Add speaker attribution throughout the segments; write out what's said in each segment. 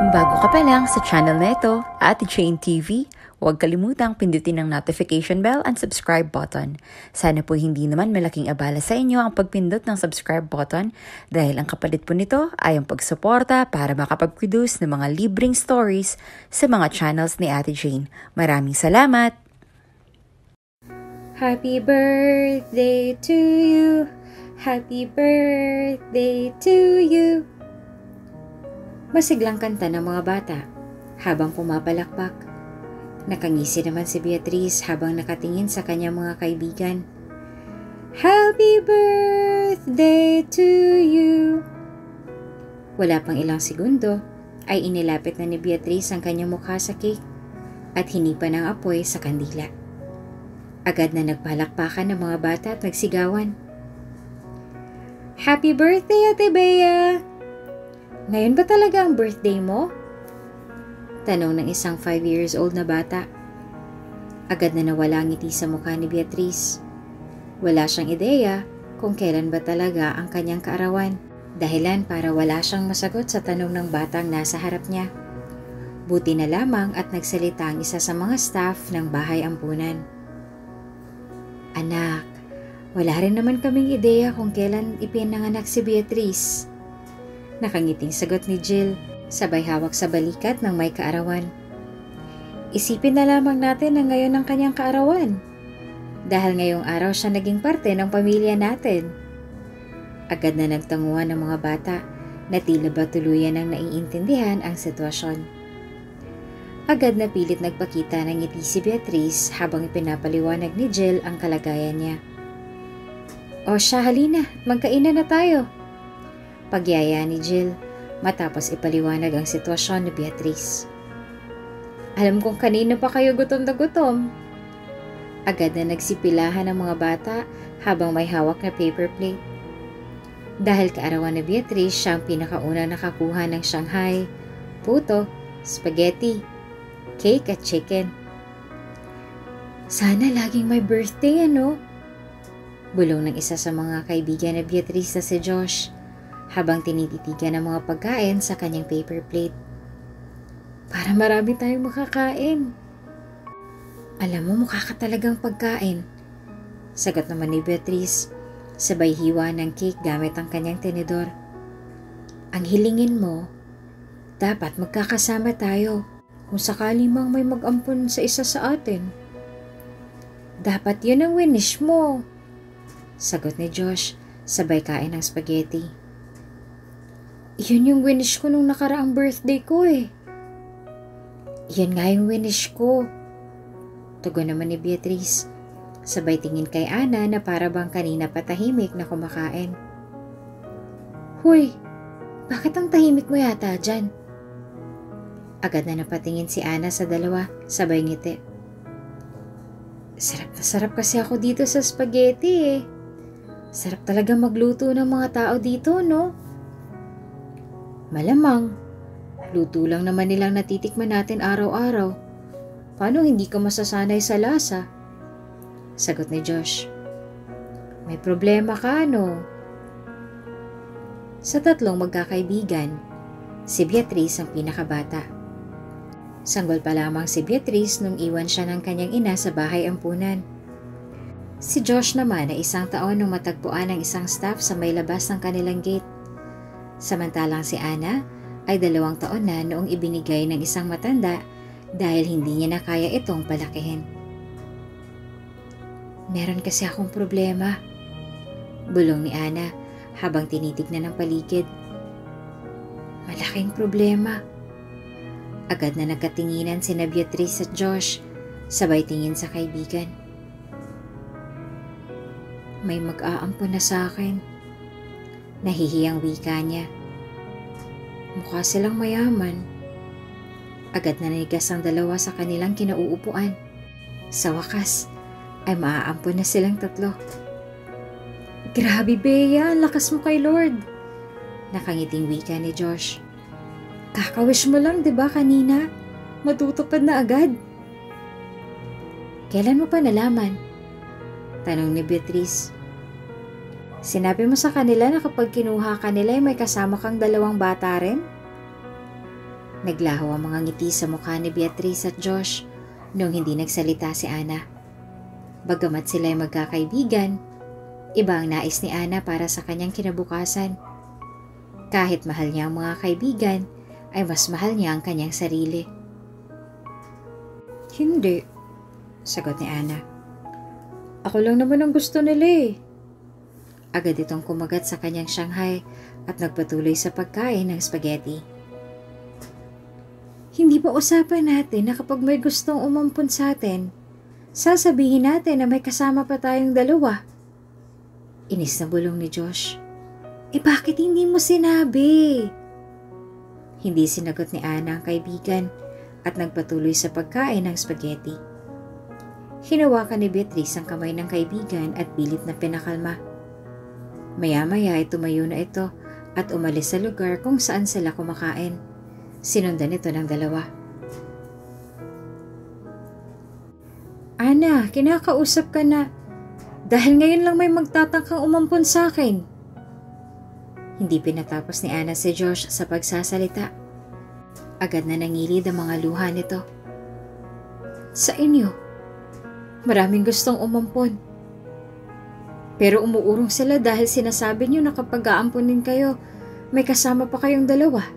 Speaker 1: Kung bago ka pa lang sa channel na ito, Ate Jane TV, huwag kalimutang pindutin ang notification bell and subscribe button. Sana po hindi naman malaking abala sa inyo ang pagpindot ng subscribe button dahil ang kapalit po nito ay ang pagsuporta para makapag-produce ng mga libreng stories sa mga channels ni Ate Jane. Maraming salamat!
Speaker 2: Happy birthday to you. Happy birthday to you. Masiglang kanta ng mga bata habang pumapalakpak. Nakangisi naman si Beatrice habang nakatingin sa kanyang mga kaibigan. Happy birthday to you. Wala pang ilang segundo ay inilapit na ni Beatrice ang kanyang mukha sa cake at hinipan ng apoy sa kandila. Agad na nagpalakpakan ng mga bata at nagsigawan. Happy birthday, Ate Bea! Ngayon ba talaga ang birthday mo? Tanong ng isang 5 years old na bata. Agad na nawala ang ngiti sa mukha ni Beatrice. Wala siyang ideya kung kailan ba talaga ang kanyang kaarawan. Dahilan para wala siyang masagot sa tanong ng batang nasa harap niya. Buti na lamang at nagsalita ang isa sa mga staff ng bahay ampunan. Anak, wala rin naman kaming ideya kung kailan ipinanganak si Beatrice. Nakangiting sagot ni Jill, sabay hawak sa balikat ng may kaarawan. Isipin na lamang natin na ngayon ang kanyang kaarawan. Dahil ngayong araw siya naging parte ng pamilya natin. Agad na nagtanguan ng mga bata na tila ba tuluyan ang naiintindihan ang sitwasyon. Agad na pilit nagpakita ng ngiti si Beatrice habang ipinapaliwanag ni Jill ang kalagayan niya. O siya, halina, magkainan na tayo. Pagyaya ni Jill matapos ipaliwanag ang sitwasyon ni Beatrice. Alam kong kanina pa kayo gutom na gutom. Agad na nagsipilahan ang mga bata habang may hawak na paper plate. Dahil kaarawan ni Beatrice, siya ang pinakauna nakakuha ng Shanghai, puto, spaghetti, cake at chicken. Sana laging may birthday, ano? Bulong ng isa sa mga kaibigan ni Beatrice na si Josh habang tinititigan ang mga pagkain sa kanyang paper plate. Para marami tayong makakain. Alam mo, mukha ka talagang pagkain. Sagot naman ni Beatrice, sabay hiwa ng cake gamit ang kanyang tenedor. Ang hilingin mo, dapat magkakasama tayo kung sakali mang may mag-ampon sa isa sa atin. Dapat yun ang winish mo. Sagot ni Josh, sabay kain ng spaghetti. Yun yung winish ko nung nakaraang birthday ko eh. Yan nga yung winish ko. Tugon naman ni Beatrice, sabay tingin kay Ana na para bang kanina patahimik na kumakain. Huy, bakit ang tahimik mo yata dyan? Agad na napatingin si Ana sa dalawa, sabay ngiti. Sarap na sarap kasi ako dito sa spaghetti eh. Sarap talaga magluto ng mga tao dito, no? Malamang, luto lang naman nilang natitikman natin araw-araw. Paano hindi ka masasanay sa lasa? Sagot ni Josh. May problema ka, no? Sa tatlong magkakaibigan, si Beatrice ang pinakabata. Sanggol pa lamang si Beatrice nung iwan siya ng kanyang ina sa bahay ampunan. Si Josh naman ay 1 taon nung matagpuan ng isang staff sa may labas ng kanilang gate. Samantalang si Ana ay 2 taon na noong ibinigay ng isang matanda dahil hindi niya na kaya itong palakihin. Meron kasi akong problema, bulong ni Ana habang tinitignan ng paligid. Malaking problema. Agad na nagkatinginan sina Beatrice at Josh, sabay tingin sa kaibigan. May mag-aampon na sa akin. Nahihiyang wika niya. Mukha silang mayaman. Agad na nanigas ang dalawa sa kanilang kinauupuan. Sa wakas, ay maaampon na silang 3. Grabe, Bea, lakas mo kay Lord. Nakangiting wika ni Josh. Kakawish mo lang, 'di ba kanina? Matutupad na agad. Kailan mo pa nalaman? Tanong ni Beatrice. Sinabi mo sa kanila na kapag kinuha ka nila ay may kasama kang 2 bata rin? Naglaho ang mga ngiti sa mukha ni Beatrice at Josh nung hindi nagsalita si Ana. Bagamat sila ay magkakaibigan, iba ang nais ni Ana para sa kanyang kinabukasan. Kahit mahal niya ang mga kaibigan, ay mas mahal niya ang kanyang sarili. Hindi, sagot ni Ana. Ako lang naman ang gusto nila eh. Agad itong kumagat sa kanyang Shanghai at nagpatuloy sa pagkain ng spaghetti. Hindi ba usapan natin na kapag may gustong umampun sa atin, sasabihin natin na may kasama pa tayong dalawa? Inis na bulong ni Josh. Bakit hindi mo sinabi? Hindi sinagot ni Ana ang kaibigan at nagpatuloy sa pagkain ng spaghetti. Hinawakan ni Beatrice ang kamay ng kaibigan at pilit na pinakalma. Maya-maya ay tumayo na ito at umalis sa lugar kung saan sila kumakain. Sinundan ito ng dalawa. Ana, kinakausap ka na. Dahil ngayon lang may magtatangkang umampun sa akin. Hindi pinatapos ni Ana si Josh sa pagsasalita. Agad na nangilid ang mga luha nito. Sa inyo, maraming gustong umampun. Pero umuurong sila dahil sinasabi niyo na kapag aampunin kayo, may kasama pa kayong dalawa.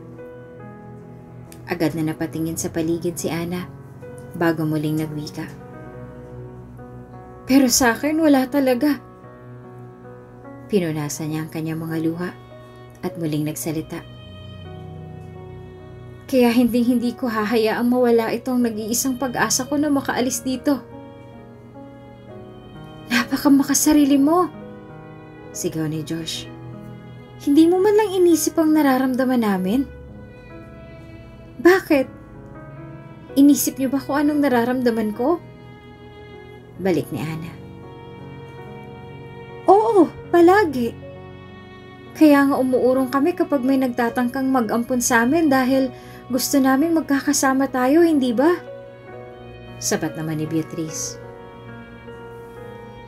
Speaker 2: Agad na napatingin sa paligid si Ana bago muling nagwika. Pero sa akin wala talaga. Pinunasan niya ang kanyang mga luha at muling nagsalita. Kaya hindi ko hahayaang mawala itong nag-iisang pag-asa ko na makaalis dito. Napakamakasarili mo, sigaw ni Josh. Hindi mo man lang inisip ang nararamdaman namin? Bakit? Inisip niyo ba kung anong nararamdaman ko? Balik ni Ana. Oo, palagi. Kaya nga umuurong kami kapag may nagtatangkang mag-ampun sa amin dahil gusto naming magkakasama tayo, hindi ba? Sabat naman ni Beatrice.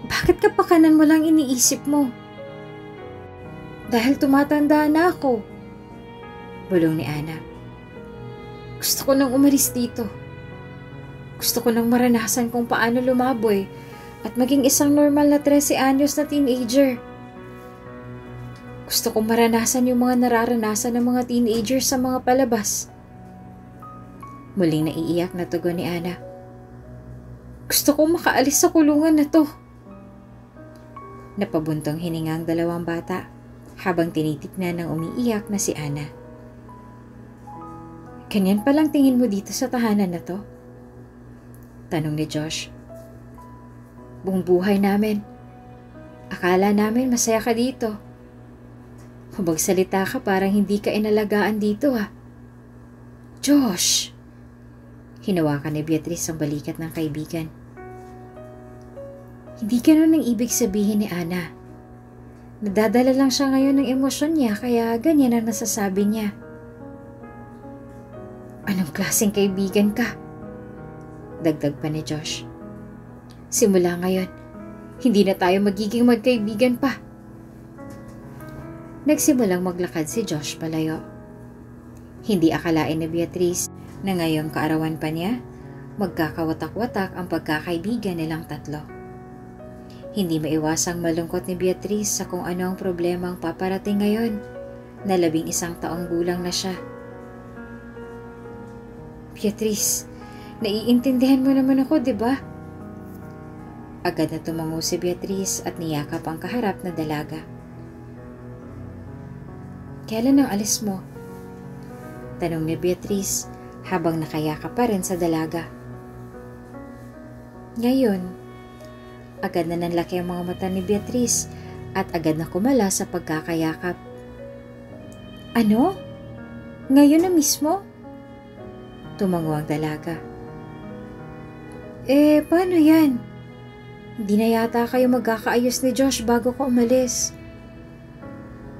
Speaker 2: Bakit kapakanan mo lang iniisip mo? Dahil tumatanda na ako. Bulong ni Ana. Gusto ko nang umalis dito. Gusto ko nang maranasan kung paano lumaboy at maging isang normal na 13 anyos na teenager. Gusto kong maranasan yung mga nararanasan ng mga teenagers sa mga palabas. Muling naiiyak na tugon ni Ana. Gusto kong makaalis sa kulungan na to. Napabuntong hininga ang dalawang bata habang tinitignan ng umiiyak na si Ana. Ganyan palang tingin mo dito sa tahanan na to? Tanong ni Josh. Buong buhay namin. Akala namin masaya ka dito. Kung magsalita ka parang hindi ka inalagaan dito ha. Josh! Hinawakan ni Beatrice ang balikat ng kaibigan. Hindi ganun ang ibig sabihin ni Ana. Nadadala lang siya ngayon ng emosyon niya kaya ganyan ang nasasabi niya. Anong klaseng kaibigan ka? Dagdag pa ni Josh. Simula ngayon, hindi na tayo magiging magkaibigan pa. Nagsimulang maglakad si Josh palayo. Hindi akalain ni Beatrice na ngayong kaarawan pa niya, magkakawatak-watak ang pagkakaibigan nilang tatlo. Hindi maiwasang malungkot ni Beatrice sa kung ano ang problema ang paparating ngayon na 11 taong gulang na siya. Beatrice, naiintindihan mo naman ako, di ba? Agad na tumango si Beatrice at niyakap ang kaharap na dalaga. Kailan ang alis mo? Tanong ni Beatrice habang nakayakap pa rin sa dalaga. Ngayon, agad na nanlaki ang mga mata ni Beatrice at agad na kumala sa pagkakayakap. Ano? Ngayon na mismo? Tumango ang dalaga. Paano yan? Hindi na yata kayo magkakaayos ni Josh bago ko umalis.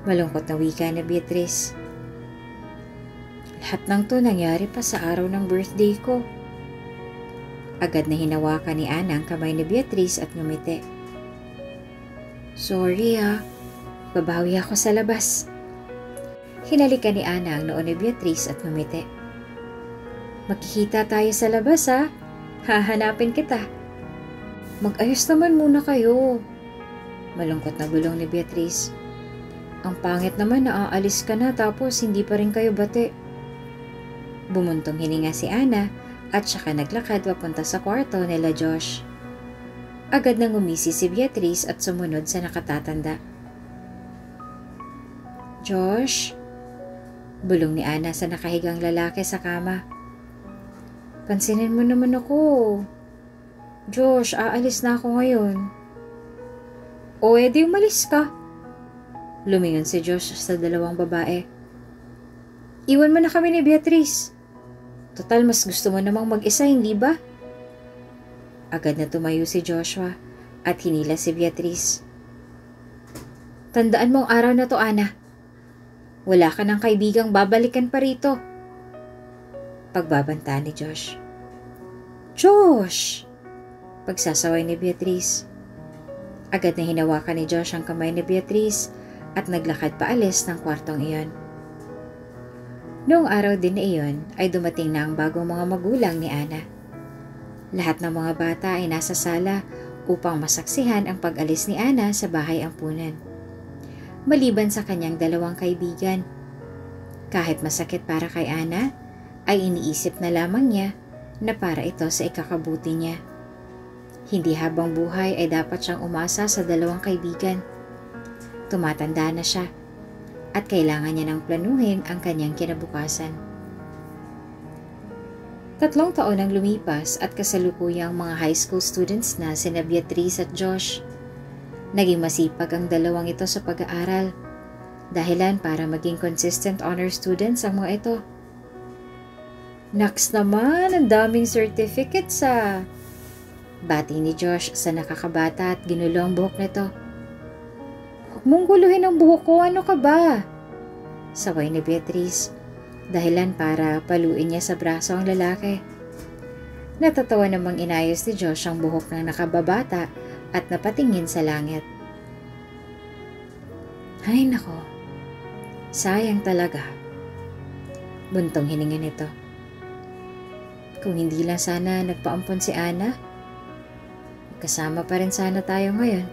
Speaker 2: Malungkot na wika ni Beatrice. Lahat ng to nangyari pa sa araw ng birthday ko. Agad na hinawakan ni Ana ang kamay ni Beatrice at ngumiti. Sorry ha, babawi ako sa labas. Hinalikan ni Ana ang noo ni Beatrice at ngumiti. Magkikita tayo sa labas ha. Hahanapin kita. Mag-ayos naman muna kayo. Malungkot na bulong ni Beatrice. Ang pangit naman na aalis ka na tapos hindi pa rin kayo bati. Bumuntong hininga si Ana at saka naglakad papunta sa kwarto nila Josh. Agad nang umisi si Beatrice at sumunod sa nakatatanda. Josh? Bulong ni Ana sa nakahigang lalaki sa kama. Pansinin mo naman ako. Josh, aalis na ako ngayon. O edi umalis ka. Lumingon si Josh sa dalawang babae. Iwan mo na kami ni Beatrice. Total mas gusto mo namang mag-isa, hindi ba? Agad na tumayo si Joshua at hinila si Beatrice. Tandaan mo ang araw na to, Ana. Wala ka ng kaibigang babalikan pa rito. Pagbabanta ni Josh. Josh! Pagsasaway ni Beatrice. Agad na hinawakan ni Josh ang kamay ni Beatrice at naglakad paalis ng kwartong iyon. Noong araw din na iyon ay dumating na ang bagong mga magulang ni Ana. Lahat ng mga bata ay nasa sala upang masaksihan ang pag-alis ni Ana sa bahay ampunan. Maliban sa kanyang dalawang kaibigan. Kahit masakit para kay Ana, ay iniisip na lamang niya na para ito sa ikakabuti niya. Hindi habang buhay ay dapat siyang umasa sa dalawang kaibigan. Tumatanda na siya at kailangan niya ng planuhin ang kanyang kinabukasan. 3 taon ang lumipas at kasalukuyang mga high school students na sina Beatrice at Josh. Naging masipag ang dalawang ito sa pag-aaral. Dahilan para maging consistent honor students ang mga ito. Naks naman, ang daming certificates ah. Bati ni Josh sa nakakabata at ginulo ang buhok nito. Huwag mong guluhin ang buhok ko, ano ka ba? Saway ni Beatrice. Dahilan para paluin niya sa braso ang lalaki. Natatawa namang inayos ni Josh ang buhok ng nakababata at napatingin sa langit. Ay nako, sayang talaga. Buntong hininga nito. Kung hindi lang sana nagpaampon si Ana, kasama pa rin sana tayo ngayon.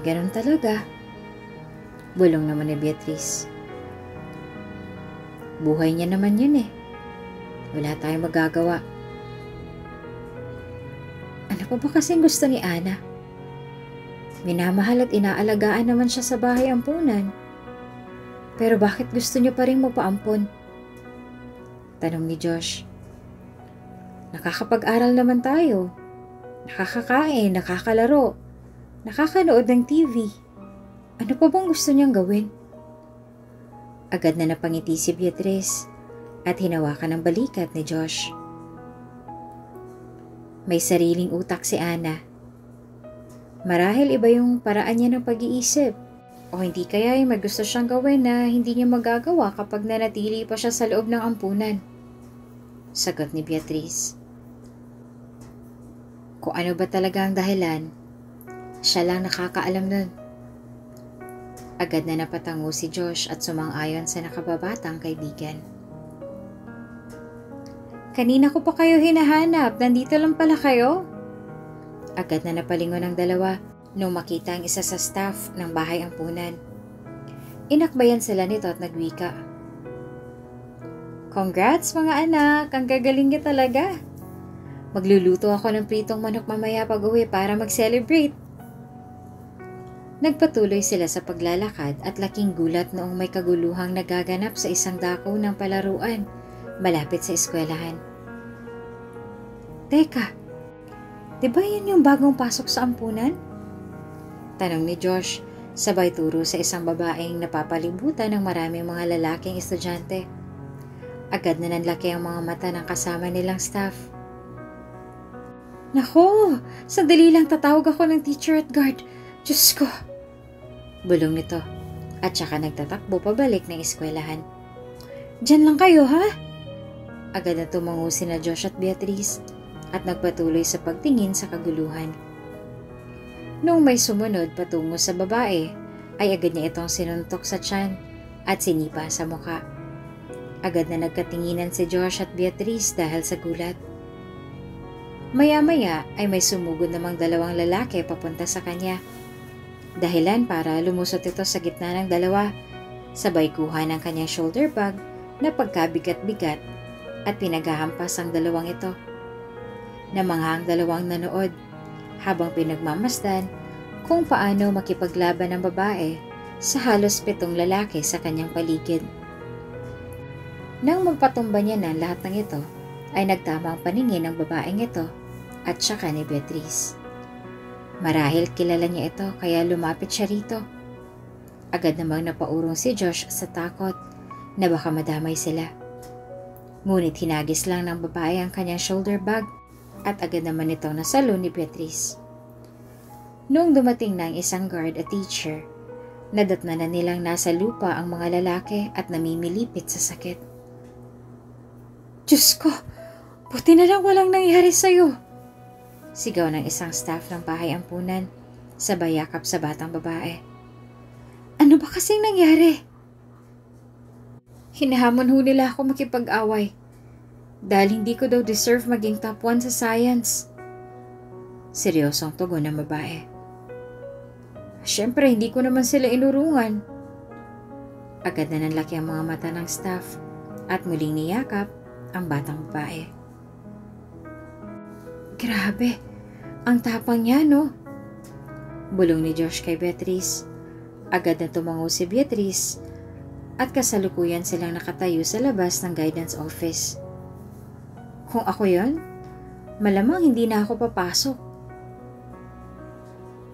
Speaker 2: Ganun talaga. Bulong naman ni Beatrice. Buhay niya naman yun eh. Wala tayong magagawa. Ano pa ba kasing gusto ni Ana? Minamahal at inaalagaan naman siya sa bahay ampunan. Pero bakit gusto niya pa rin magpaampon? Tanong ni Josh. Nakakapag-aral naman tayo. Nakakakain, nakakalaro, nakakanood ng TV. Ano pa bang gusto niyang gawin? Agad na napangiti si Beatrice at hinawakan ang balikat ni Josh. May sariling utak si Ana. Marahil iba yung paraan niya ng pag-iisip. O hindi kaya ay may gusto siyang gawin na hindi niya magagawa kapag nanatili pa siya sa loob ng ampunan. Sagot ni Beatrice. Kung ano ba talaga ang dahilan, siya lang nakakaalam nun. Agad na napatango si Josh at sumang-ayon sa nakababatang kaibigan. Kanina ko pa kayo hinahanap, nandito lang pala kayo? Agad na napalingon ang dalawa nung makita ang isa sa staff ng bahay ampunan. Inakbayan sila nito at nagwika. Congrats mga anak, ang gagaling niya talaga. Magluluto ako ng pritong manok mamaya pag-uwi para mag-celebrate. Nagpatuloy sila sa paglalakad at laking gulat noong may kaguluhang nagaganap sa isang dako ng palaruan malapit sa eskwelahan. Teka, di ba yan yung bagong pasok sa ampunan? Tanong ni Josh, sabay turo sa isang babaeng napapalibutan ng maraming mga lalaking estudyante. Agad na nanlaki ang mga mata ng kasama nilang staff. Nako, sandali lang tatawag ako ng teacher at guard. Diyos ko! Bulong nito at saka nagtatakbo pabalik ng eskwelahan. Diyan lang kayo ha? Agad na tumango sina Josh at Beatrice at nagpatuloy sa pagtingin sa kaguluhan. Nung may sumunod patungo sa babae, ay agad niya itong sinuntok sa tiyan at sinipa sa muka. Agad na nagkatinginan si Josh at Beatrice dahil sa gulat. Maya-maya ay may sumugod namang dalawang lalaki papunta sa kanya. Dahilan para lumusot ito sa gitna ng dalawa, sabay kuha ng kanyang shoulder bag na pagkabigat-bigat at pinaghahampas ang dalawang ito. Namangha ang dalawang nanood habang pinagmamasdan kung paano makipaglaban ng babae sa halos 7 lalaki sa kanyang paligid. Nang magpatumba niya na lahat ng ito, ay nagtama ang paningin ng babaeng ito at saka ni Beatrice. Marahil kilala niya ito kaya lumapit siya rito. Agad namang napaurong si Josh sa takot na baka madamay sila. Ngunit hinagis lang ng babae ang kanyang shoulder bag at agad naman itong nasalo ni Beatrice. Noong dumating na ang isang guard at teacher, nadatna na nilang nasa lupa ang mga lalaki at namimilipit sa sakit. Diyos ko, buti na lang walang nangyari sa'yo. Sigaw ng isang staff ng bahay ampunan, sabay yakap sa batang babae. Ano ba kasing nangyari? Hinahamon ho nila ako makipag-away dahil hindi ko daw deserve maging top 1 sa science. Seryosong tugon ng babae. Siyempre, hindi ko naman sila inurungan. Agad na nanlaki ang mga mata ng staff at muling niyakap ang batang babae. Grabe, ang tapang niya, no? Bulong ni Josh kay Beatrice. Agad na tumango si Beatrice at kasalukuyan silang nakatayo sa labas ng guidance office. Kung ako yon, malamang hindi na ako papasok.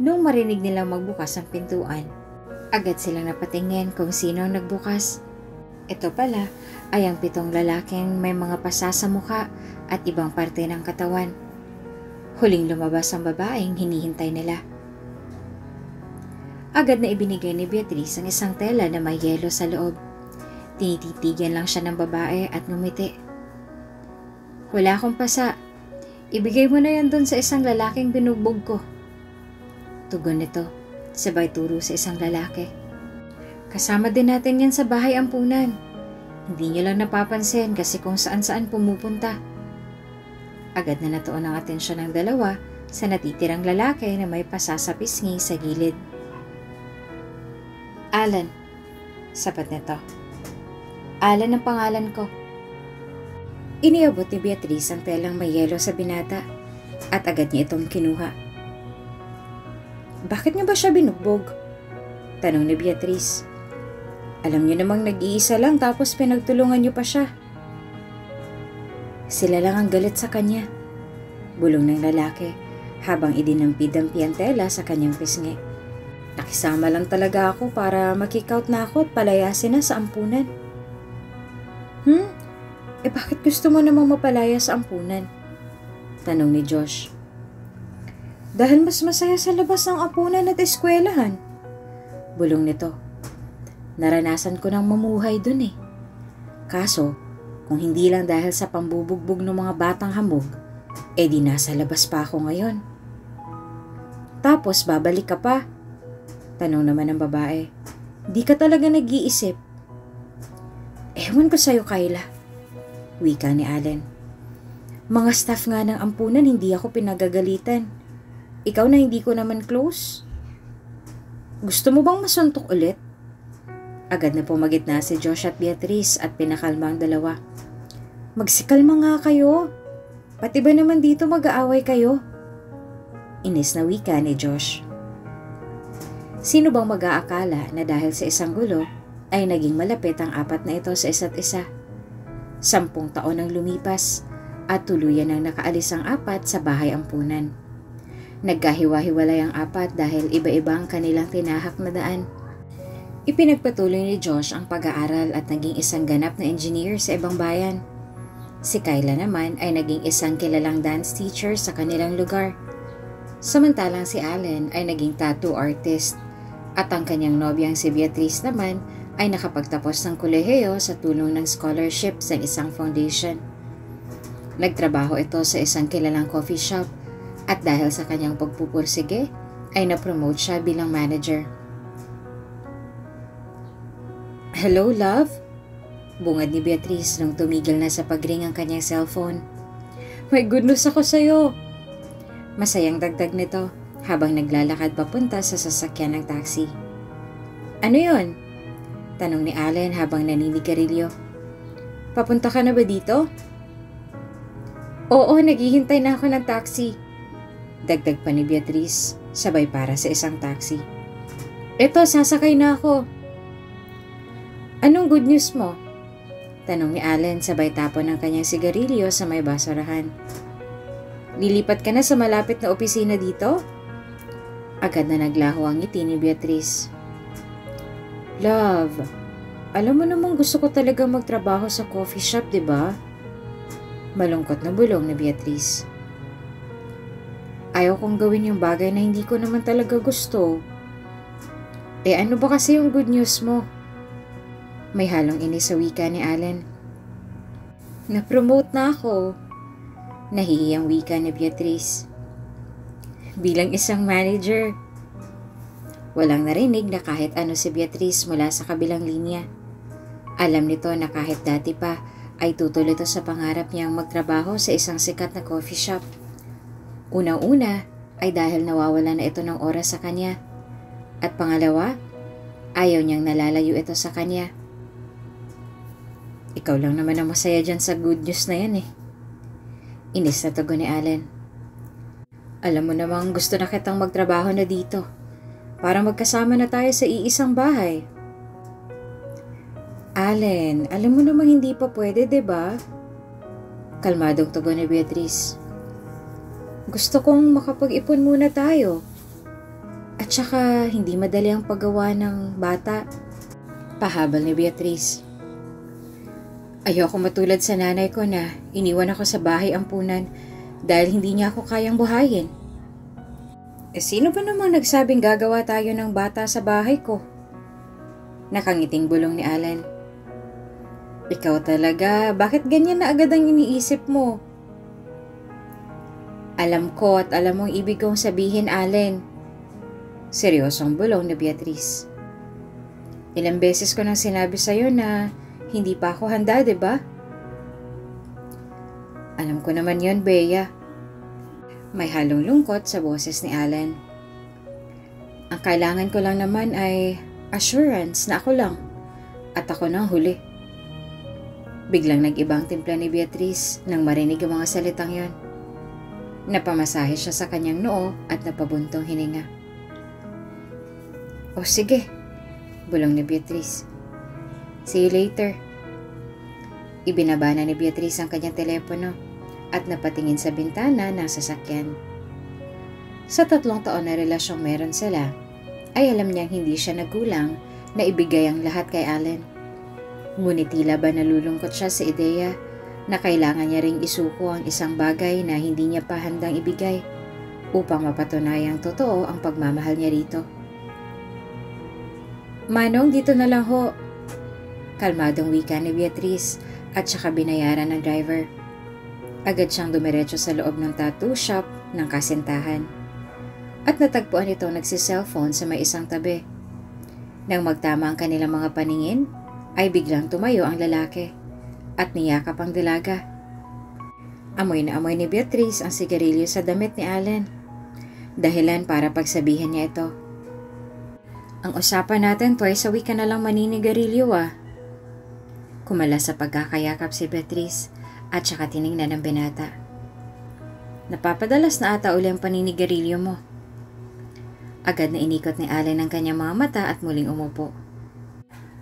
Speaker 2: Nung marinig nilang magbukas ang pintuan, agad silang napatingin kung sino ang nagbukas. Ito pala ay ang 7 lalaking may mga pasa sa mukha at ibang parte ng katawan. Huling lumabas ang babaeng hinihintay nila. Agad na ibinigay ni Beatrice ang isang tela na may yelo sa loob. Tinititigan lang siya ng babae at ngumiti. Wala akong pasa. Ibigay mo na yan dun sa isang lalaking binugbog ko. Tugon nito, sabay turo sa isang lalaki. Kasama din natin yan sa bahay ampunan. Hindi niyo lang napapansin kasi kung saan-saan pumupunta. Agad na natuon ang atensyon ng dalawa sa natitirang lalaki na may pasa sa pisngi sa gilid. Alan. Sapat nito. Alan ang pangalan ko. Iniabot ni Beatrice ang telang may yelo sa binata at agad niya itong kinuha. Bakit niyo ba siya binugbog? Tanong ni Beatrice. Alam niyo namang nag-iisa lang tapos pinagtulungan niyo pa siya. Sila lang ang galit sa kanya. Bulong ng lalaki habang idinampi-dampi ang tela sa kanyang pisngi. Nakisama lang talaga ako para makikout na ako at palayasin na sa ampunan. Bakit gusto mo namang mapalaya sa ampunan? Tanong ni Josh. Dahil mas masaya sa labas ng ampunan at eskwelahan. Bulong nito. Naranasan ko nang mamuhay dun eh. Kaso, kung hindi lang dahil sa pambubugbog ng mga batang hamog, di nasa labas pa ako ngayon. Tapos babalik ka pa? Tanong naman ng babae. Di ka talaga nag-iisip. Ewan ko sa'yo, Kyla. Wika ni Allen. Mga staff nga ng ampunan hindi ako pinagagalitan. Ikaw na hindi ko naman close. Gusto mo bang masuntok ulit? Agad na pumagitna si Josh at Beatrice at pinakalma ang dalawa. Magsikalma nga kayo. Pati ba naman dito mag-aaway kayo? Inis na wika ni Josh. Sino bang mag-aakala na dahil sa isang gulo ay naging malapit ang 4 na ito sa isa't isa? 10 taon ang lumipas at tuluyan ang nakaalis ang 4 sa bahay ampunan. Nagkahiwa-hiwalay ang 4 dahil iba-iba ang kanilang tinahak na daan. Ipinagpatuloy ni Josh ang pag-aaral at naging isang ganap na engineer sa ibang bayan. Si Kyla naman ay naging isang kilalang dance teacher sa kanilang lugar. Samantalang si Allen ay naging tattoo artist at ang kanyang nobyang si Beatrice naman ay nakapagtapos ng kolehiyo sa tulong ng scholarship sa isang foundation. Nagtrabaho ito sa isang kilalang coffee shop at dahil sa kanyang pagpupursige ay na-promote siya bilang manager. Hello, love? Bungad ni Beatrice nung tumigil na sa pagring ang kanyang cellphone. "May good news ako sa'yo!" Masayang dagdag nito habang naglalakad papunta sa sasakyan ng taxi. "Ano yon?" tanong ni Allen habang naninigarilyo. "Papunta ka na ba dito?" "Oo, naghihintay na ako ng taxi." Dagdag pa ni Beatrice, sabay para sa isang taxi. "Eto, sasakay na ako." "Anong good news mo?" tanong ni Allen sabay tapon ng kanyang sigarilyo sa may basurahan. "Lilipat ka na sa malapit na opisina dito?" Agad na naglaho ang ngiti ni Beatrice. "Love, alam mo namang gusto ko talaga magtrabaho sa coffee shop, di ba?" Malungkot na bulong ni Beatrice. "Ayaw kong gawin yung bagay na hindi ko naman talaga gusto." Ano ba kasi yung good news mo?" May halong inis sa wika ni Allen. "Na-promote na ako." Nahihiyang wika ni Beatrice. "Bilang isang manager." Walang narinig na kahit ano si Beatrice mula sa kabilang linya. Alam nito na kahit dati pa ay tutol ito sa pangarap niyang magtrabaho sa isang sikat na coffee shop. Unang-una ay dahil nawawala na ito ng oras sa kanya. At pangalawa, ayaw niyang nalalayo ito sa kanya. "Ikaw lang naman ang masaya dyan sa good news na yan eh." Inis na tugon ni Allen. "Alam mo namang gusto na kitang magtrabaho na dito para magkasama na tayo sa iisang bahay." "Allen, alam mo namang hindi pa pwede, diba?" Kalmadong tugon ni Beatrice. "Gusto kong makapag-ipon muna tayo. At saka hindi madali ang paggawa ng bata." Pahabol ni Beatrice. "Ayoko matulad sa nanay ko na iniwan ako sa bahay ampunan dahil hindi niya ako kayang buhayin." Sino ba namang nagsabing gagawa tayo ng bata sa bahay ko?" Nakangiting bulong ni Allen. "Ikaw talaga, bakit ganyan na agad ang iniisip mo?" "Alam ko at alam mong ibig kong sabihin, Allen." Seryosong bulong ni Beatrice. "Ilang beses ko nang sinabi sa'yo na hindi pa ako handa, diba?" "Alam ko naman yon, Bea." May halong lungkot sa boses ni Allen. "Ang kailangan ko lang naman ay assurance na ako lang at ako nang huli." Biglang nag-ibang timpla ni Beatrice nang marinig ang mga salitang yon. Napamasahe siya sa kanyang noo at napabuntong hininga. "O sige," bulong ni Beatrice. "See you later." Ibinaba na ni Beatrice ang kanyang telepono at napatingin sa bintana ng sasakyan. Sa 3 taon na relasyong meron sila, ay alam niyang hindi siya nagkulang na ibigay ang lahat kay Allen. Ngunit tila ba nalulungkot siya sa ideya na kailangan niya ring isuko ang isang bagay na hindi niya pa handang ibigay upang mapatunayang totoo ang pagmamahal niya rito. "Manong, dito na lang ho." Kalmadong wika ni Beatrice at saka binayaran ng driver. Agad siyang dumiretso sa loob ng tattoo shop ng kasintahan. At natagpuan itong nagsi-cellphone sa may isang tabi. Nang magtama ang kanilang mga paningin, ay biglang tumayo ang lalaki at niyakap ang dalaga. Amoy na amoy ni Beatrice ang sigarilyo sa damit ni Allen. Dahilan para pagsabihan niya ito. "Ang usapan natin twice a week ka na lang maninigarilyo ah." Kumala sa pagkakayakap si Beatrice at saka tiningnan ng binata. "Napapadalas na ata uli ang paninigarilyo mo." Agad na inikot ni Allen ang kanyang mga mata at muling umupo.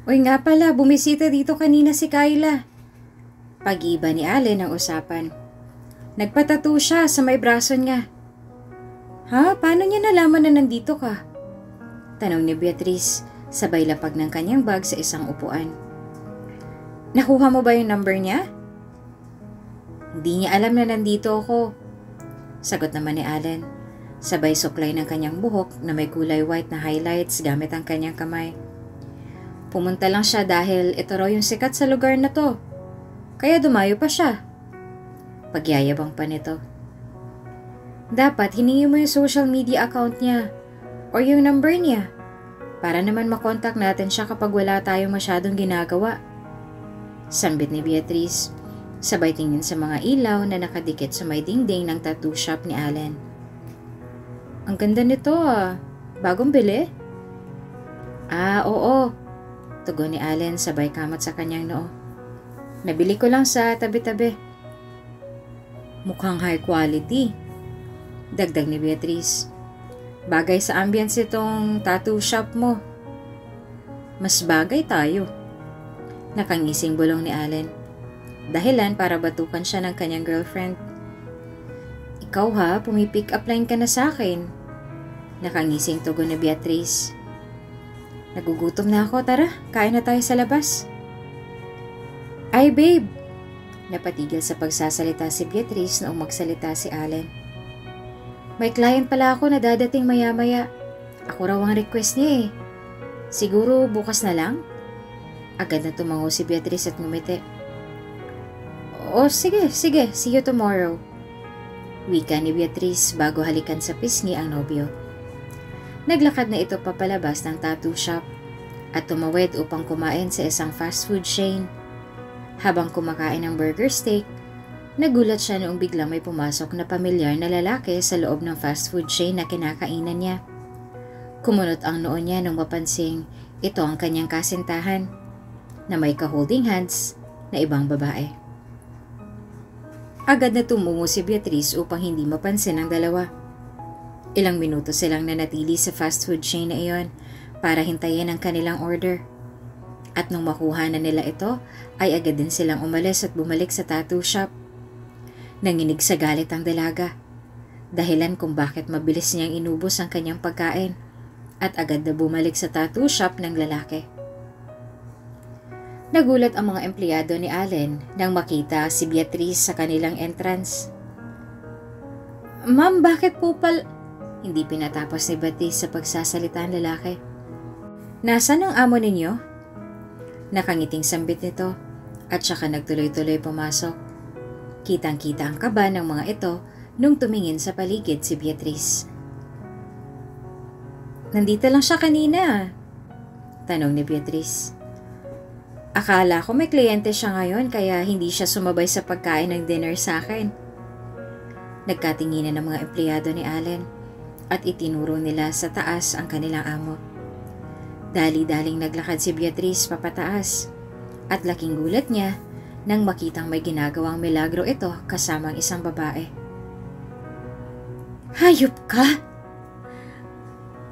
Speaker 2: "Uy nga pala, bumisita dito kanina si Kyla." Pag-iba ni Allen ang usapan. "Nagpatattoo siya sa may braso niya." "Ha? Paano niya nalaman na nandito ka?" tanong ni Beatrice, sabay lapag ng kanyang bag sa isang upuan. "Nakuha mo ba yung number niya?" "Hindi niya alam na nandito ako," sagot naman ni Allen. Sabay suklay ng kanyang buhok na may kulay white na highlights gamit ang kanyang kamay. "Pumunta lang siya dahil ito raw yung sikat sa lugar na to. Kaya dumayo pa siya." Pagyayabang pa nito. "Dapat hiningi mo yung social media account niya o yung number niya para naman makontak natin siya kapag wala tayong masyadong ginagawa." Sambit ni Beatrice, sabay tingin sa mga ilaw na nakadikit sa may dingding ng tattoo shop ni Allen. Ang ganda nito ah. Bagong bili? Ah, oo. Tugon ni Allen sabay kamot sa kanyang noo. Nabili ko lang sa tabi-tabi. Mukhang high quality. Dagdag ni Beatrice. Bagay sa ambience itong tattoo shop mo. Mas bagay tayo. Nakangising bulong ni Allen. Dahilan para batukan siya ng kanyang girlfriend. Ikaw ha, pumipick up line ka na sa akin. Nakangising tugon ni Beatrice. Nagugutom na ako, tara, kain na tayo sa labas. Ay babe! Napatigil sa pagsasalita si Beatrice noong magsalita si Allen. May client pala ako na dadating maya-maya. Ako raw ang request niya eh. Siguro bukas na lang? Agad na tumango si Beatrice at ngumiti. Oh, sige. See you tomorrow. Wika ni Beatrice bago halikan sa pisngi ang nobyo. Naglakad na ito papalabas ng tattoo shop at tumawid upang kumain sa isang fast food chain. Habang kumakain ng burger steak, nagulat siya noong biglang may pumasok na pamilyar na lalaki sa loob ng fast food chain na kinakainan niya. Kumunot ang noo niya nung mapansing ito ang kanyang kasintahan na may ka-holding hands na ibang babae. Agad na tumungo si Beatrice upang hindi mapansin ang dalawa. Ilang minuto silang nanatili sa fast food chain na iyon para hintayin ang kanilang order. At nung makuha na nila ito, ay agad din silang umalis at bumalik sa tattoo shop. Nanginig sa galit ang dalaga, dahilan kung bakit mabilis niyang inubos ang kanyang pagkain at agad na bumalik sa tattoo shop ng lalaki. Nagulat ang mga empleyado ni Allen nang makita si Beatrice sa kanilang entrance. Ma'am, bakit po Hindi pinatapos ni Beatrice sa pagsasalita ang lalaki. Nasaan ang amo ninyo? Nakangiting sambit nito at saka nagtuloy-tuloy pumasok. Kitang-kita ang kaba ng mga ito nung tumingin sa paligid si Beatrice. Nandito lang siya kanina, tanong ni Beatrice. Akala ko may kliyente siya ngayon kaya hindi siya sumabay sa pagkain ng dinner sa akin. Nagkatinginan ng mga empleyado ni Allen at itinuro nila sa taas ang kanilang amo. Dali-daling naglakad si Beatrice papataas at laking gulat niya nang makitang may ginagawang milagro ito kasamang isang babae. Hayop ka!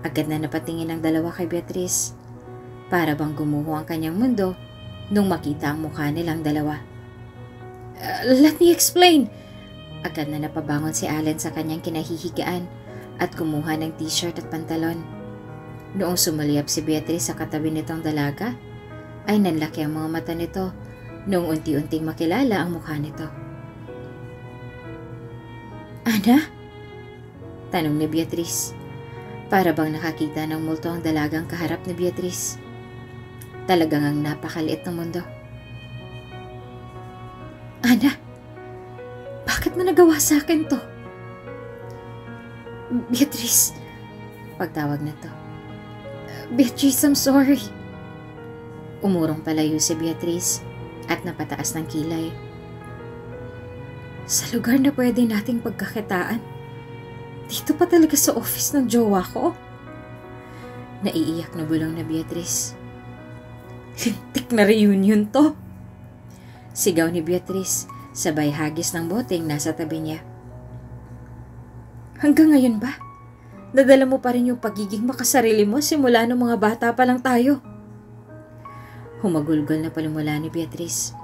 Speaker 2: Agad na napatingin ang dalawa kay Beatrice. Para bang gumuho ang kanyang mundo nung makita ang mukha nilang dalawa. Let me explain! Agad na napabangon si Allen sa kanyang kinahihigaan at kumuha ng t-shirt at pantalon. Noong sumalyap si Beatrice sa katabi nitong dalaga, ay nanlaki ang mga mata nito noong unti-unting makilala ang mukha nito. Ana? Tanong ni Beatrice. Para bang nakakita ng multo ang dalagang kaharap ni Beatrice. Talagang ang napakaliit ng mundo. Ana, bakit mo nagawa sa akin to? Beatrice, pagtawag na to. Beatrice, I'm sorry. Umurong palayo si Beatrice at napataas ng kilay. Sa lugar na pwede nating pagkakitaan, dito pa talaga sa office ng jowa ko? Naiiyak na bulong na Beatrice. Lintik na reunion to. Sigaw ni Beatrice, sabay hagis ng boteng nasa tabi niya. Hanggang ngayon ba? Dadala mo pa rin yung pagiging makasarili mo simula nung mga bata pa lang tayo. Humagulgol na palimula ni Beatrice.